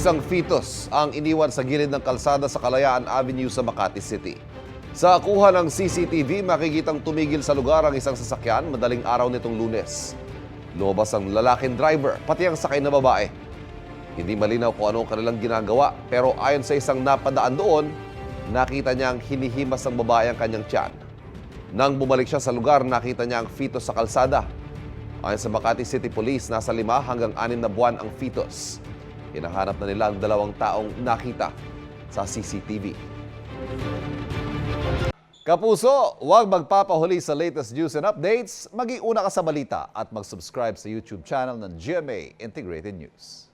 Isang fetus ang iniwan sa gilid ng kalsada sa Kalayaan Avenue sa Makati City. Sa kuha ng CCTV, makikitang tumigil sa lugar ang isang sasakyan madaling araw nitong Lunes. Lumabas ang lalaking driver, pati ang sakay na babae. Hindi malinaw kung ano ang kanilang ginagawa, pero ayon sa isang napadaan doon, nakita niyang hinihimas ng babae ang kanyang tiyan. Nang bumalik siya sa lugar, nakita niya ang fetus sa kalsada. Ayon sa Makati City Police, nasa 5 hanggang 6 na buwan ang fetus. Hinahanap na nila ang 2 taong nakita sa CCTV. Kapuso, huwag magpapahuli sa latest news and updates. Mag-iuna ka sa balita at mag-subscribe sa YouTube channel ng GMA Integrated News.